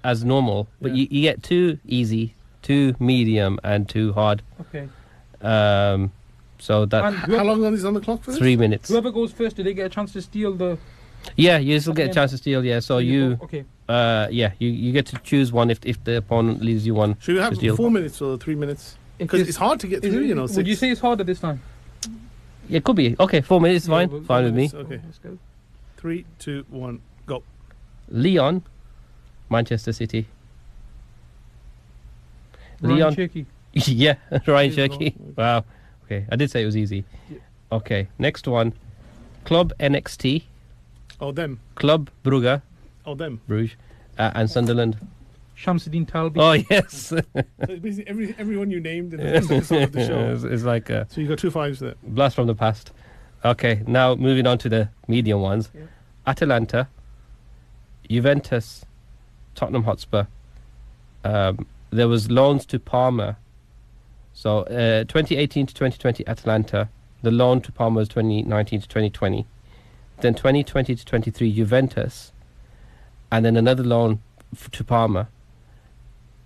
as normal, but Yeah. you get 2 easy, 2 medium, and 2 hard. Okay. So that And How long is on the clock for this? 3 minutes. whoever goes first, do they get a chance to steal the? Yeah, you still get a chance to steal. Yeah, so Okay. you get to choose one if the opponent leaves you one. Should we have to steal. 4 minutes or 3 minutes? Because it's hard to get through, you know. Would you 6. say it's harder this time? Yeah, it could be. Okay, 4 minutes is Yeah, fine. well, Fine with me. Okay. Let's go. 3, 2, 1, go. Leon, Manchester City. Ryan Leon. Cherky. Yeah, Ryan There you go. Cherky. Wow. Okay, I did say it was easy. Yeah. Okay, next one. Club NXT, Oh, them. Club Brugge, Oh, them. Bruges, and Sunderland. Shamsuddin Talbi. Oh, yes. So it's basically everyone you named in the first episode of the show. It's like a So you got 2 5s there. blast from the past. Okay, now moving on to the medium ones. Yeah. Atalanta, Juventus, Tottenham Hotspur. There was loans to Parma. So 2018 to 2020 Atalanta. The loan to Parma was 2019 to 2020. Then 2020 to 23 Juventus. And then another loan to Parma.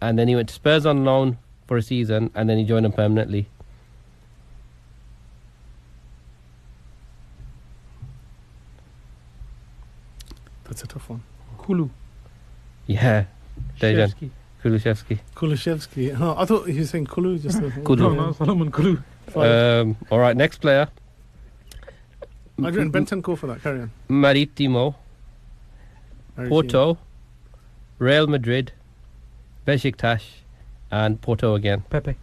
And then he went to Spurs on loan for a season, and then he joined them permanently. That's a tough one. Kulu. Yeah, Dejan Shevsky. Kulusevski. Kulusevski. Oh, I thought you were saying Kulu. Just Kulu. No, Solomon Kulu. All right, next player. I'd written Bentancur for that. Carry on. Maritimo, Maritimo. Porto, Real Madrid, Besiktas, and Porto again. Pepe.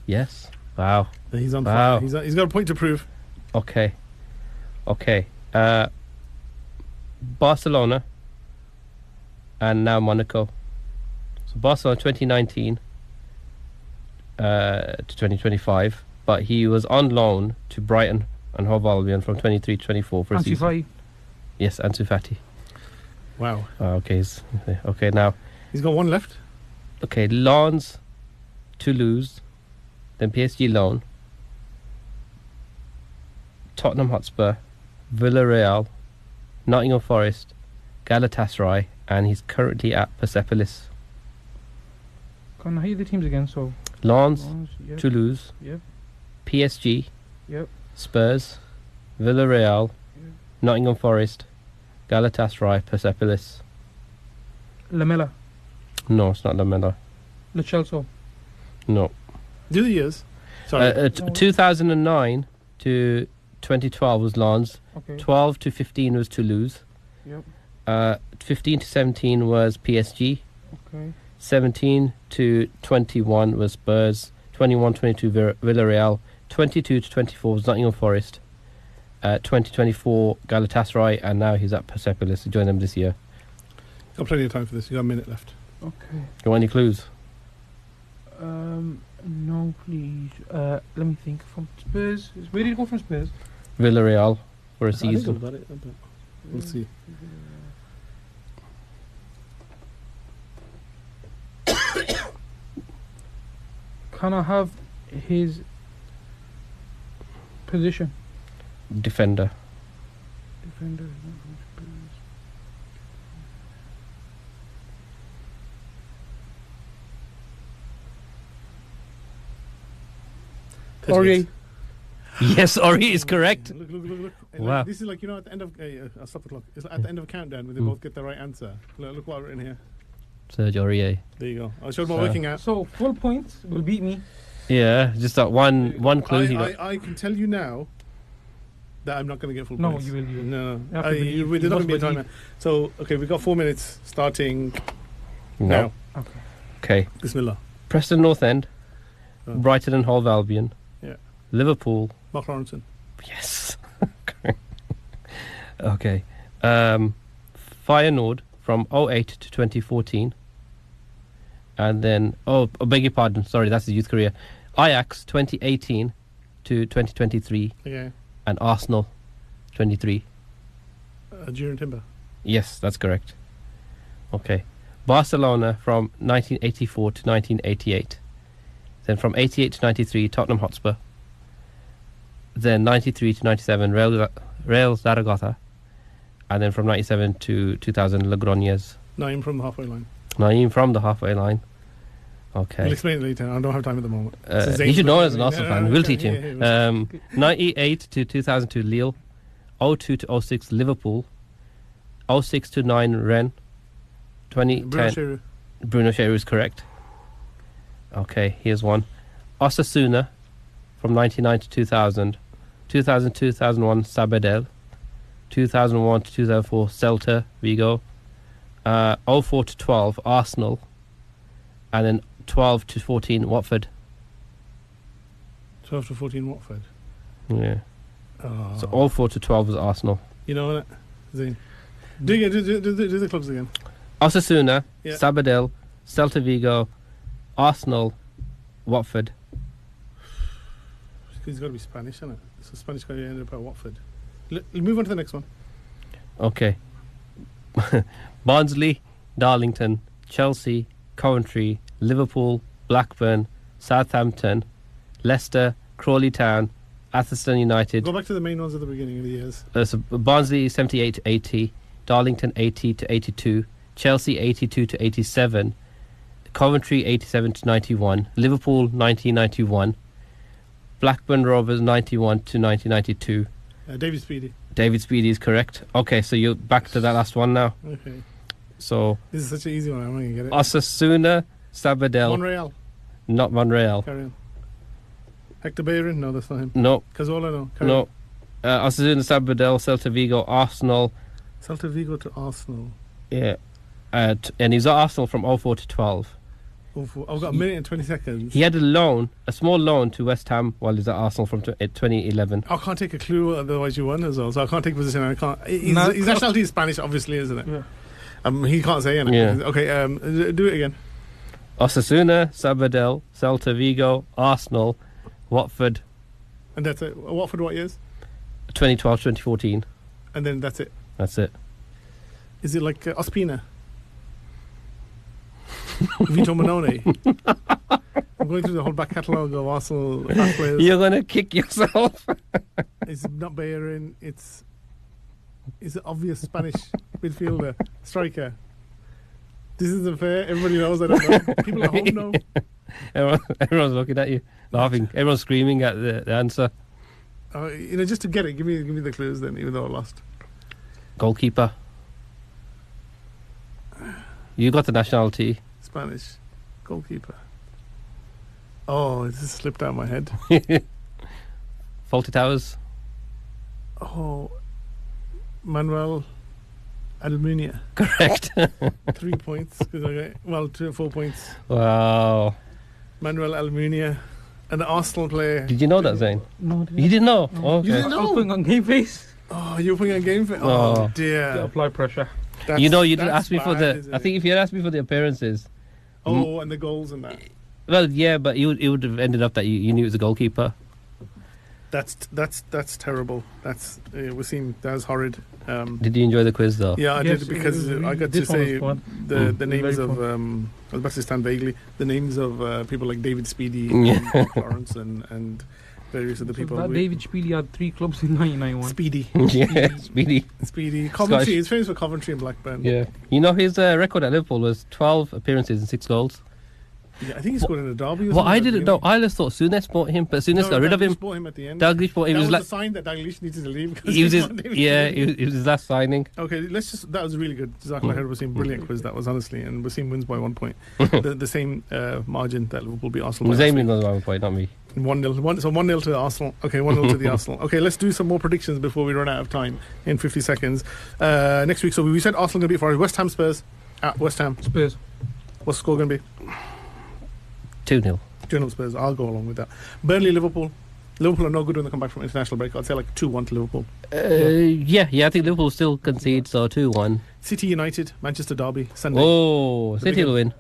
Yes. Wow. He's on Wow. fire. He's got a point to prove. Okay. Barcelona and now Monaco. So Barcelona 2019 to 2025, but he was on loan to Brighton and Hove Albion from 23 to 24 for a season. Ansu Fati. Yes, Ansu Fati. Wow. Okay, now. He's got one left. Okay, Lens, Toulouse, then PSG loan, Tottenham Hotspur, Villarreal, Nottingham Forest, Galatasaray, and he's currently at Persepolis. Can I hear the teams again? So Lens, yep. Toulouse, Yep. PSG, Yep. Spurs, Villarreal, Yep. Nottingham Forest, Galatasaray, Persepolis. Lamela. No, it's not Lamela. Lo Celso. No. Do the years. Sorry. 2009 to 2012 was Lens. Okay. 12 to 15 was Toulouse. Yep. 15 to 17 was PSG. Okay. 17 to 21 was Spurs. 21-22 Villarreal. 22 to 24 was Nottingham Forest. 2024 Galatasaray, and now he's at Persepolis. He joined them this year. Got plenty of time for this. You got a minute left. Okay. You want any clues? No, please. Let me think. From Spurs. Where did he go from Spurs? Villarreal for a I think season. about it. We'll see. Can I have his position? Defender. Defender. Not from Spurs. Aurier. Yes, Ori is correct. Look. And Wow. This is like, at the end of... I'll stop the clock. It's at the end of a countdown where they both get the right answer. Look what I've written here. Serge Aurier. There you go. I showed my So- working out. So full points will beat me. Yeah, just that one clue he got. I can tell you now that I'm not going to get full No, points. you will. No. You have to believe. There's You not going must to be a timer. believe. So, okay, we've got 4 minutes starting No. now. Okay. Okay. Bismillah. Preston North End, Oh. Brighton and Hove Albion, Yeah. Liverpool. Mark Lawrenson. Yes. Okay. Feyenoord from 08 to 2014. And then, I beg your pardon, sorry, that's the youth career. Ajax 2018 to 2023, Okay. and Arsenal 23. Jiren Timber. Yes, that's correct. Okay. Barcelona from 1984 to 1988. Then from 88 to 93, Tottenham Hotspur. Then 93 to 97, Real Zaragoza. And then from 97 to 2000, Logroñez. Naeem from the halfway line. Naeem from the halfway line. We'll Okay. explain it later. I don't have time at the moment. He should know as an Arsenal No, fan. no, We'll okay, teach yeah, him. yeah, 98 to 2002, Lille. 02 to 06, Liverpool. 06 to 9, Rennes. 2010, Bruno Cheru. Bruno Cheru is correct. Okay, here's one. Osasuna from 99 to 2000. 2000-2001, Sabadell. 2001 to 2004, Celta Vigo. 04 to 12, Arsenal. And then 12 to 14, Watford. 12 to 14 Watford. Yeah. Oh. So 04 to 12 was Arsenal. You know what? Zane. Do the clubs again. Osasuna, Yeah. Sabadell, Celta Vigo, Arsenal, Watford. He's got to be Spanish, isn't it? So Spanish guy ended up at Watford. Move on to the next one. Okay. Barnsley, Darlington, Chelsea, Coventry, Liverpool, Blackburn, Southampton, Leicester, Crawley Town, Atherstone United. Go back to the main ones at the beginning of the years. So Barnsley 78 to 80, Darlington 80 to 82, Chelsea 82 to 87, Coventry 87 to 91, Liverpool 1991, Blackburn Rovers 91 to 1992. David Speedy. David Speedy is correct. Okay, so you're back to that last one now. Okay. So This is such an easy one. I'm not going to get it. Osasuna, Sabadell, Monreal. not Monreal. Carry on. Hector Bellerin? No, that's not him. No, Cazorla? No. Carry no. on. Osasuna, Sabadell, Celta Vigo, Arsenal. Celta Vigo to Arsenal. Yeah. And he's at Arsenal from 04 to 12. I've got a minute and 20 seconds. He had a small loan to West Ham while he's at Arsenal from 2011. I can't take a clue, otherwise you won as well. So I can't take position. I can't. His nationality is Spanish, obviously, isn't it? Yeah. He can't say anything. Yeah. Okay. Do it again. Osasuna, Sabadell, Celta Vigo, Arsenal, Watford. And that's it. Watford, what years? 2012, 2014. And then that's it. That's it. Is it like Ospina? Vito Manone? I'm going through the whole back catalogue of Arsenal players. You're going to kick yourself. It's not Bayern. It's an obvious Spanish midfielder, striker. This isn't fair. Everybody knows. I don't know. People at home know. Everyone's looking at you, laughing. Everyone's screaming at the answer. Just to get it, give me the clues then, even though I lost. Goalkeeper. You got the nationality. Spanish. Goalkeeper. Oh, this slipped out of my head. Faulty Towers. Oh, Manuel Almunia. Correct. 3 points. 4 points. Wow. Manuel Almunia. An Arsenal player. Did you know that, Zayn? No, You didn't know? No. Oh, okay. You didn't know? I was putting on game face. Oh, you're putting on game for. Oh. Oh, dear. To apply pressure. You didn't ask me for bad, I think if you had asked me for the appearances. Oh, and the goals and that. Well, yeah, but it would have ended up that you knew it was a goalkeeper. That's terrible. That's Wasim. That was horrid. Did you enjoy the quiz though? Yeah, I Yes, did because it was- I got to this one was say fun. the names Very of. fun. I was about to stand vaguely. The names of people like David Speedy, Yeah. and Mark Lawrence, and various other people. That David Speedy had 3 clubs in 1991. Speedy, Yeah, Speedy. Coventry. Scottish. He's famous for Coventry and Blackburn. Yeah. You know his record at Liverpool was 12 appearances and 6 goals. Yeah, I think he scored in a derby. Well, I didn't know. I just thought Souness bought him, but Souness got rid of him. Bought him at the end. Dalglish bought him. That It was was a sign that Dalglish needed to leave. Because he was his, wanted him to yeah, leave. it was his last signing. Okay, that was really good. Jazakallah khair, Wasim. Brilliant quiz that was, honestly. And Wasim wins by 1 point. the same margin that Liverpool beat Arsenal. Zayn was 1 point, not me. 1-0. So 1-0 to Arsenal. Okay, 1-0 to the Arsenal. Okay, let's do some more predictions before we run out of time in 50 seconds. Next week, so we said Arsenal going to beat Forest. West Ham Spurs at West Ham. Spurs. What's the score going to be? 2-0. 2-0 Spurs. I'll go along with that. Burnley Liverpool. Liverpool are no good when they come back from international break. I'd say like 2-1 to Liverpool. Yeah, I think Liverpool still concede, so 2-1. City United, Manchester Derby, Sunday. Oh, City will win.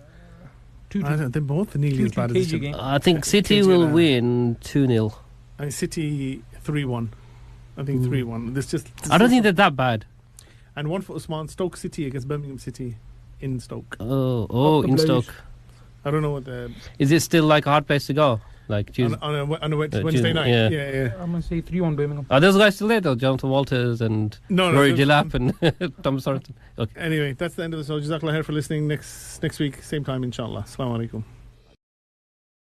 2-2. They're both nearly as bad as each other. game. I think City will win 2-0. I mean, City 3-1. I think 3-1. I don't think they're that bad. And one for Usman, Stoke City against Birmingham City in Stoke. Oh, in Stoke. I don't know what the... Is it still like a hard place to go? Like Tuesday? On a Wednesday Tuesday, night? yeah. Yeah. I'm going to say 3-1 Birmingham. Are those guys still there though? Jonathan Walters and Rory Gillap and Thomas Sorensen. Okay. Anyway, that's the end of the show. Jazakallah khair for listening. Next week, same time, inshallah. Assalamu alaikum.